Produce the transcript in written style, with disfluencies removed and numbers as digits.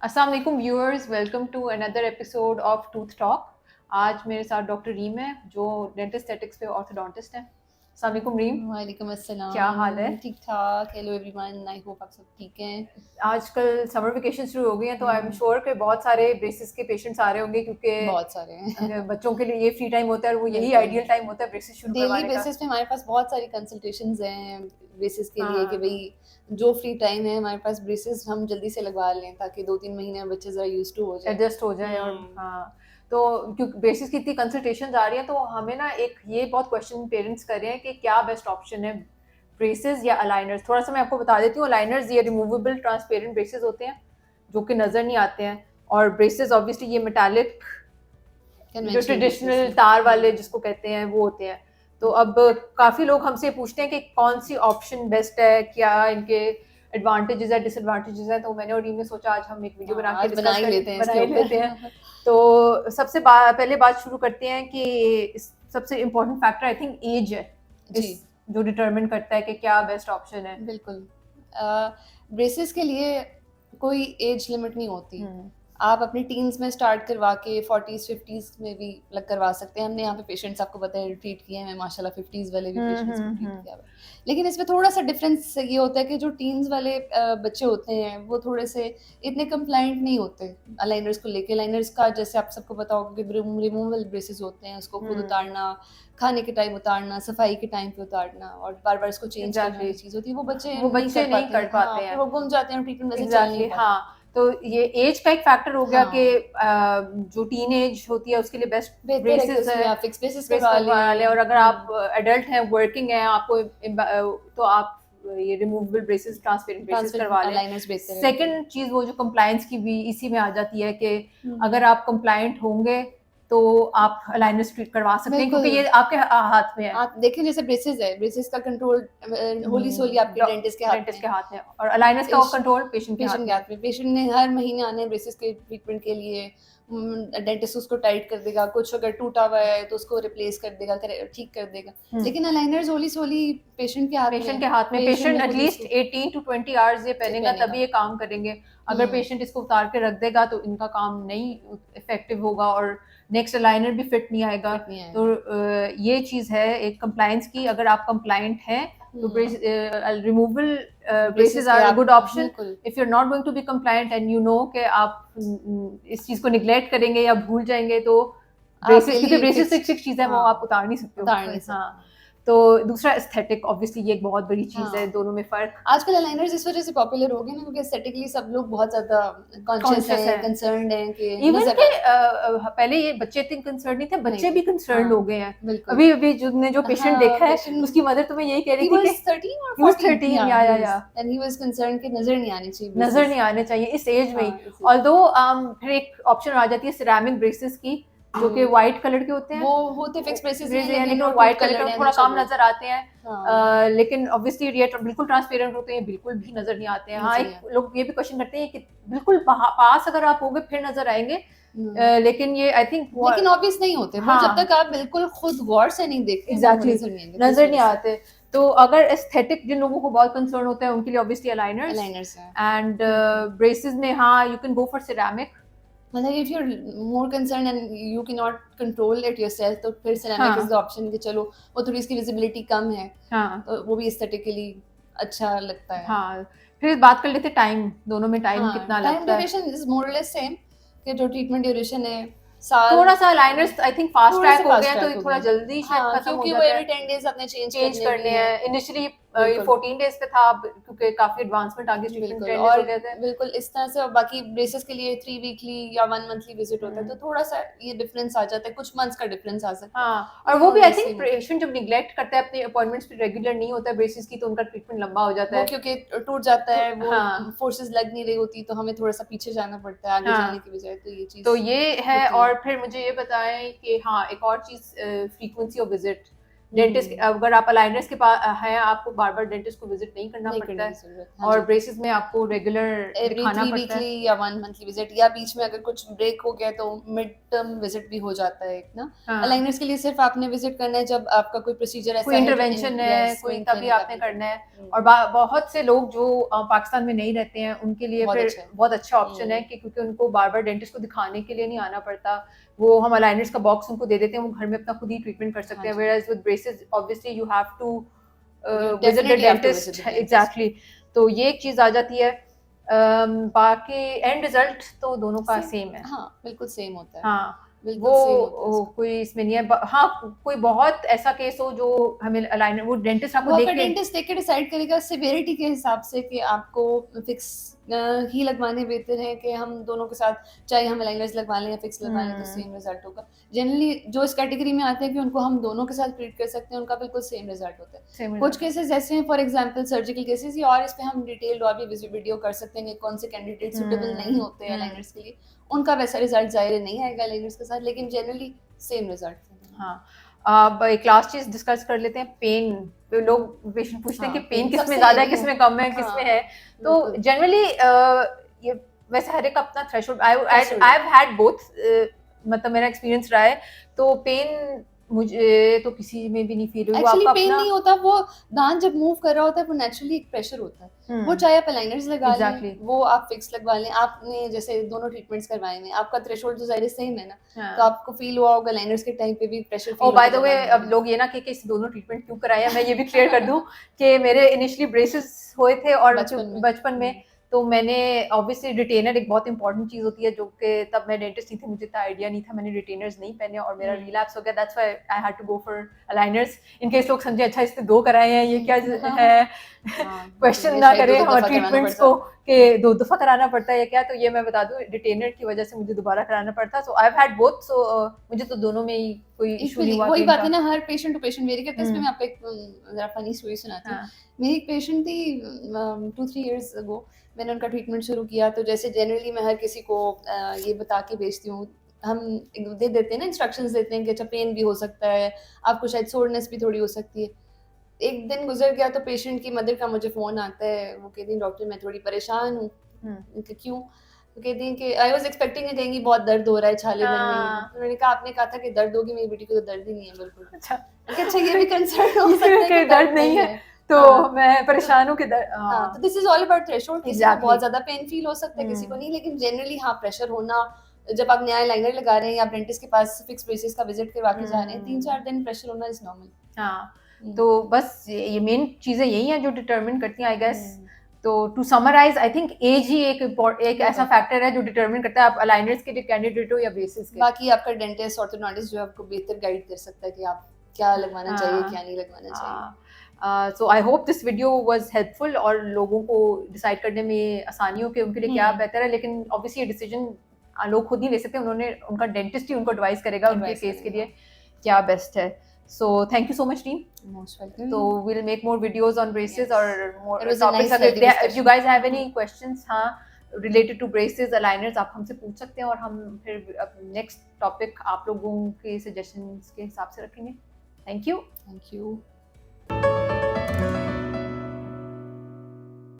अस्सलाम वालेकुम viewers, welcome to another episode of tooth talk. आज मेरे साथ डॉक्टर रीम है जो डेंटल एस्थेटिक्स पे ऑर्थोडोंटिस्ट हैं। अस्सलाम वालेकुम रीम, वालेकुम क्या हाल है? अस्सलाम। ठीक ठाक। हेलो एवरीवन, आई होप आप सब ठीक हैं। आजकल समर वेकेशन शुरू हो गई हैं तो आई एम हम्म, श्योर कि बहुत सारे ब्रेसेस के पेशेंट्स आ रहे होंगे बहुत सारे हैं। क्योंकि बच्चों के लिए ये फ्री टाइम होता है और वो यही बिल्कुल। आइडियल टाइम होता है ब्रेसेस शुरू डेली करवाने का। बेसिस पे हमारे पास बहुत सारी कंसल्टेशंस हैं ब्रेसेस के लिए कि हाँ, भाई जो फ्री टाइम है हमारे पास ब्रेसेस हम जल्दी से लगवा लें ताकि 2-3 महीने में बच्चे ज़रा यूज टू हो जाए। एडजस्ट हो जाए और हाँ, तो क्योंकि ब्रेसेस की इतनी कंसल्टेशन आ रही हैं तो हमें ना एक ये बहुत क्वेश्चन पेरेंट्स कर रहे हैं कि क्या बेस्ट ऑप्शन है, ब्रेसेस या अलाइनर्स। थोड़ा सा मैं आपको बता देती हूँ, अलाइनर्स ये रिमूवेबल ट्रांसपेरेंट ब्रेसेस होते हैं जो कि नज़र नहीं आते हैं, और ब्रेसेस ऑब्वियसली ये मेटालिक जो कन्वेंशनल ब्रेसेस ट्रेडिशनल हैं। तार वाले जिसको कहते हैं वो होते हैं। तो अब काफ़ी लोग हमसे पूछते हैं कि कौन सी ऑप्शन बेस्ट है, क्या इनके एडवांटेजेस है डिसएडवांटेजेस है, तो मैंने और रीम ने सोचा आज हम एक वीडियो बना हाँ, के आज बना डिस्कस ही कर लेते हैं बना इसके ही लेते हैं। ऊपर। तो सबसे पहले बात शुरू करते हैं कि सबसे important factor I think age है, जी, इस जो डिटरमिन करता है कि क्या बेस्ट ऑप्शन है। बिल्कुल। ब्रेसेस के लिए कोई एज लिमिट नहीं होती। हम्म आप अपनी टीन्स में स्टार्ट करवा के 40s 50s में भी लग करवा सकते हैं। हमने यहाँ पे पेशेंट्स आपको पता है ट्रीट किए हैं माशाल्लाह, 50s वाले भी पेशेंट्स को ट्रीट हम्म। किया हुआ है। लेकिन इसमें थोड़ा सा डिफरेंस ये होता है कि जो टीन्स वाले बच्चे होते हैं वो थोड़े से इतने कंप्लाइंट नहीं होते अलाइनर्स को लेके। अलाइनर्स का जैसे आप सबको पता होगा कि रिमूवल ब्रेसेस होते हैं, उसको खुद हम्म उतारना, खाने के टाइम उतारना, सफाई के टाइम पे उतारना और बार बार इसको चेंज करने एग्जैक्टली, वाली चीज़ होती है। वो बच्चे वो नहीं बच्चे कर नहीं पाते कर हैं। हाँ, पाते फिर हैं। वो गुम जाते हैं और ट्रीटमेंट वैसे चल नहीं एग्जैक्टली पाता। हाँ, तो ये एज का एक फैक्टर हो गया कि हाँ, जो टीन एज होती है उसके लिए बेस्ट बेहतर है कि ब्रेसेस है, उसमें आप फिक्स बेसिस ब्रेस करवा करवा लें। लें। और अगर आप एडल्ट हैं, वर्किंग हैं, आपको तो आप ये रिमूवेबल ब्रेसेस, ट्रांसपेरेंट ब्रेसेस करवा ट्रांसपेरेंट लें। अलाइनर्स बेहतर है बिल्कुल। सेकंड चीज़ वो जो कंप्लायंस की भी इसी में आ जाती है कि अगर हम्म, आप कंप्लायंट होंगे तो आप अलाइनर्स करवा सकते हैं क्योंकि बिल्कुल। ये आपके हाथ में है। आप देखें जैसे ब्रेसेस है, ब्रेसेस का कंट्रोल होली सोली आपके डेंटिस्ट के हाथ में डेंटिस्ट है। के हाथ में, और अलाइनर्स का कंट्रोल पेशेंट के पेशेंट हाथ के में है। हाथ में। पेशेंट ने हर महीने आना है ब्रेसेस के ट्रीटमेंट के लिए। डेंटिस्ट उसको टाइट कर देगा, कुछ अगर टूटा हुआ है तो उसको रिप्लेस कर देगा, ठीक कर देगा। लेकिन अलाइनर्स होली सोली पेशेंट के हाथ में पेशेंट है। के हाथ में, पेशेंट पेशेंट ने खुद एटलीस्ट इसको 18 to 20 आवर्स ये पहनेगा पहनेगा। तभी ये काम करेंगे। अगर हम्म, पेशेंट इसको उतार के रख देगा तो इनका काम नहीं इफेक्टिव होगा और नेक्स्ट अलाइनर भी फिट नहीं आएगा। फिट नहीं तो आएगा। ये चीज़ है एक कंप्लायंस की। अगर आप कंप्लायंट हैं तो हम्म, रिमूवल ब्रेसेस ब्रेसेस के आर अ आप गुड ऑप्शन। बिल्कुल। If you are not going to be compliant and you know कि आप इस चीज़ को निगलेक्ट करेंगे या भूल जाएंगे तो ब्रेसेस, आपके क्योंकि लिए ब्रेसेस तो फिक्स्ड। एक फिक्स चीज़ है, वो हाँ, आप उतार नहीं सकते उतार हो। नहीं हाँ, सकते। तो दूसरा एस्थेटिक, ऑब्वियसली ये एक बहुत बड़ी चीज़ है, हाँ, दोनों में फ़र्क। आजकल अलाइनर्स इस वजह से पॉपुलर हो गए ना क्योंकि एस्थेटिकली सब लोग बहुत ज़्यादा कॉन्शियस कॉन्शियस है हैं, कंसर्न्ड हैं कि इवन नज़र के ना आए। पहले ये बच्चे इतने कंसर्न नहीं थे, नहीं बच्चे थे। भी कंसर्न हो हाँ, गए हैं। बिल्कुल। अभी अभी जो पेशेंट हाँ, देखा है पेशेंट उसकी मदर तुम्हें यही कह रही ही थी कि वाज़ 13 और ही वाज 14 13 या एंड ही वाज़ कंसर्न्ड कि नज़र नहीं आनी चाहिए नजर ब्रेसेस। नहीं आने चाहिए इस एज में ही। हाँ, इसी ऑल्दो फिर एक ऑप्शन आ जाती है सिरेमिक ब्रेसेस की जो कि वाइट कलर के होते हैं। वो होते फिक्स ब्रेसेस ही हैं लेकिन लेकिन वो वो टूट व्हाइट कलर कलर्ड के हैं तो थोड़ा कम चलो। नजर आते हैं। हाँ, लेकिन ऑब्वियसली ये बिल्कुल ट्रांसपेरेंट होते हैं, बिल्कुल भी नजर नहीं आते हैं। हाँ, नज़र नहीं एक आते। लोग ये भी क्वेश्चन करते हैं कि बिल्कुल पास अगर आप होगे फिर नजर आएंगे। हुँ। लेकिन ये आई थिंक वो लेकिन ऑब्वियस नहीं होते वो जब हाँ तक आप बिल्कुल खुद गौर से नहीं देखते वो एग्जैक्टली नज़र नहीं आएंगे तो इस नजर वज़ह नहीं से आते। तो अगर एस्थेटिक जिन लोगों को बहुत कंसर्न होता है उनके लिए ऑब्वियसली अलाइनर्स अलाइनर्स हैं। एंड ब्रेसेस में हाँ you can go for ceramic. मतलब if you are more concern and you can not control it yourself तो फिर सिरेमिक इज द हाँ ऑप्शन कि चलो वो थोड़ी इसकी विजिबिलिटी कम है हाँ तो वो भी एस्थेटिकली अच्छा लगता है। हाँ, फिर बात कर लेते टाइम, दोनों में टाइम हाँ, कितना टाइम लगता है। ड्यूरेशन इज मोर और लेस सेम कि जो ट्रीटमेंट ड्यूरेशन है साल। थोड़ा सा अलाइनर्स आई थिंक फास्ट थोड़े ट्रैक से हो गए फास्ट हैं तो ट्रैक ये हो थोड़ा गए। जल्दी शायद हाँ, खत्म हो क्योंकि वो जाता एवरी है। 10 डेज अपने चेंज चेंज करने भी करने हैं। हैं इनिशियली, ये बिल्कुल 14 डेज पे था, अब क्योंकि काफी एडवांसमेंट आ गई, ट्रीटमेंट बिल्कुल 10 डेज और हो गए थे। बिल्कुल इस तरह से और बाकी ब्रेसेस के लिए 3 वीकली या 1 मंथली विजिट होता है तो थोड़ा सा ये डिफरेंस आ जाता है, कुछ मंथ्स का डिफरेंस आ सकता है हाँ, और लेकिन वो भी आई ऑलमोस्ट थिंक सेम होता है। पेशेंट जब निग्लेक्ट करता है अपने अपॉइंटमेंट्स पे, रेगुलर नहीं होता है ब्रेसिस की, तो उनका ट्रीटमेंट लंबा हो जाता वो है। क्योंकि टूट जाता तो है वो हाँ फोर्सेस लग नहीं रही होती तो हमें थोड़ा सा पीछे जाना पड़ता है आगे जाने हाँ, की बजाय तो ये तो चीज़ ये है। होती है। और फिर मुझे ये बताएं कि हाँ एक और चीज़, फ्रीक्वेंसी ऑफ विजिट, डेंटिस्ट अगर आप अलाइनर्स के पास हैं, आपको बार बार डेंटिस्ट को विजिट नहीं करना नहीं पड़ता करने है, की जरूरत, हाँ और जी। ब्रेसेस में आपको रेगुलर एवरी दिखाना 3 पड़ता है। वीकली या 1 मंथली विजिट, या बीच में अगर कुछ ब्रेक हो गया तो मिड टर्म विजिट भी हो जाता है एक ना। हाँ, अलाइनर्स के लिए सिर्फ आपने विजिट करना है जब आपका कोई प्रोसीजर कोई ऐसा है जो इंटरवेंशन है, यस वो कोई इन तभी क्लिनिक आपने आपने करना है। करना और बहुत से लोग जो पाकिस्तान में नहीं रहते हैं, उनके लिए बहुत फिर अच्छा है। बहुत अच्छा ऑप्शन है कि क्योंकि उनको बार बार डेंटिस्ट को दिखाने के लिए नहीं आना पड़ता। वो हम अलाइनर्स का बॉक्स उनको दे देते हैं, वो घर में अपना खुद ही ट्रीटमेंट कर सकते हाँ हैं। जी। Whereas with braces obviously you have to You visit the definitely have to visit dentist, the dentist. Exactly. तो ये एक चीज आ जाती है। बाकी एंड रिजल्ट तो दोनों का Same, सेम है। हाँ बिल्कुल सेम होता है, हाँ, बिल्कुल सेम होता है इसमें। कोई इसमें नहीं है। हाँ, कोई बहुत ऐसा केस हो जो हमें अलाइनर, वो डेंटिस्ट आपको वो देख आपका के डेंटिस्ट देख के डिसाइड करेगा सिवियरिटी के हिसाब से कि आपको फिक्स ही लगवाने बेहतर है कि हम दोनों के साथ, चाहे हम अलाइनर्स लगवा लें या फिक्स लगवा लें तो सेम रिजल्ट होगा। जनरली जो इस कैटेगरी में आते हैं कि उनको हम दोनों के साथ ट्रीट कर सकते हैं, उनका बिल्कुल सेम रिजल्ट होता है। सेम कुछ केसेस ऐसे हैं फॉर एग्जांपल सर्जिकल केसेस, या और इस पे हम डिटेल्ड और भी वीडियो कर सकते हैं कि कौन से कैंडिडेट सुटेबल नहीं होते अलाइनर्स के लिए, उनका वैसा रिजल्ट जाहिर नहीं आएगा अलाइनर्स के साथ, लेकिन जनरली सेम रिजल्ट। हाँ। अब एक लास्ट चीज डिस्कस कर लेते हैं, पेन। तो लोग पेशेंट पूछते हैं हाँ, कि पेन pain किस में सबसे ज्यादा है, यही किस है। में कम है, हाँ, किस में है। तो बिल्कुल। जनरली ये वैसे हर एक अपना threshold, Threshold I have had both, मतलब मेरा एक्सपीरियंस रहा है। तो पेन मुझे तो किसी में भी नहीं फील हुई, वो एक्चुअली आपका पेन अपना। नहीं होता, वो दांत जब मूव कर रहा होता है वो नेचुरली एक प्रेशर होता है। वो चाहे आप अलाइनर्स लगा Exactly. लें, वो आप फिक्स लगवा लें, आपने जैसे दोनों ट्रीटमेंट्स करवाए हैं, आपका थ्रेशोल्ड तो ज़ाहिर सेम है ना, तो हाँ। आपको फील हुआ होगा अलाइनर्स के टाइम पे भी प्रेशर ओ फील बाय होता द वे, जब आप अब लोग ये ना कि इस दोनों ट्रीटमेंट क्यों कराए हैं, मैं ये भी क्लियर कर दूं कि मेरे इनिशियली ब्रेसेस हुए थे, और बचपन में तो मैंने ऑब्वियसली रिटेनर एक बहुत इंपॉर्टेंट चीज होती है, जो कि तब मैं डेंटिस्ट नहीं थी, मुझे इतना आइडिया नहीं था, मैंने रिटेनर्स नहीं पहने और मेरा रिलैप्स हो गया। That's why I had to go for aligners, in case लोग समझे अच्छा इसने 2 कराए हैं, ये क्या है, क्वेश्चन ना करें और ट्रीटमेंट्स को कि 2 दफा कराना पड़ता है या क्या। तो ये मैं बता दूं, रिटेनर की वजह से मुझे दोबारा कराना पड़ता। सो आई हैव हैड बोथ, सो मुझे तो दोनों में ही कोई इशू नहीं हुआ। वही बात है ना, हर पेशेंट टू पेशेंट वेरी करता है। इसमें मैं आपको एक जरा फनी स्टोरी सुनाती हूँ। मेरी एक पेशेंट थी 2-3 इयर्स अगो, मैंने उनका ट्रीटमेंट शुरू किया। तो जैसे जनरली मैं हर किसी को ये बता के भेजती हूँ, हम दे देते हैं ना, इंस्ट्रक्शंस देते हैं कि अच्छा पेन भी हो सकता है, आपको शायद सोरनेस भी थोड़ी हो सकती है। एक दिन गुजर गया तो पेशेंट की मदर का मुझे फ़ोन आता है, वो कहती हैं डॉक्टर मैं थोड़ी परेशान हूँ। क्यों? तो कहती हैं कि आई वाज़ एक्सपेक्टिंग कि कहेंगी बहुत दर्द हो रहा है छाले बन रही हैं। तो मैंने कहा आपने कहा था कि दर्द होगी, मेरी बेटी को तो दर्द ही नहीं है बिल्कुल। अच्छा ये भी कंसर्न हो सकता है कि दर्द नहीं है, तो मैं परेशान हूँ कि हाँ, तो this is all about threshold. किसी को बहुत ज्यादा पेन फील हो सकता है, किसी को नहीं, लेकिन जनरली हाँ प्रेशर होना, जब आप नया लाइनर लगा रहे हैं या डेंटिस्ट के पास फिक्स ब्रेसेस का विजिट करवा के जा रहे हैं, 3-4 दिन प्रेशर होना इज नॉर्मल। हाँ, तो बस ये मेन चीजें यही हैं जो डिटरमिन करती हैं आई गेस। तो to summarise, I think age ही एक ऐसा फैक्टर है जो डिटरमिन करता है आप अलाइनर्स के लिए कैंडिडेट हो या ब्रेसेस के। बाकी आपका डेंटिस्ट ऑर्थोडोंटिस्ट जो आपको बेहतर गाइड कर सकता है कि आप क्या लगवाना चाहिए, क्या नहीं लगवाना चाहिए। So I hope this video was helpful और लोगों को डिसाइड करने में आसानी हो कि उनके लिए क्या बेहतर है। लेकिन ऑब्वियसली ये डिसीजन लोग खुद नहीं ले सकते, उन्होंने उनका डेंटिस्ट ही उनको एडवाइस करेगा उनके केस के लिए क्या बेस्ट है। So thank you so much, team. Most welcome. So we'll make more videos on braces or more It was a topics. nice healthy discussion. If you guys have any questions, हाँ, related to braces, aligners, आप हमसे पूछ सकते हैं और हम फिर next topic आप लोगों के suggestions के हिसाब से रखेंगे. Thank you. Thank you.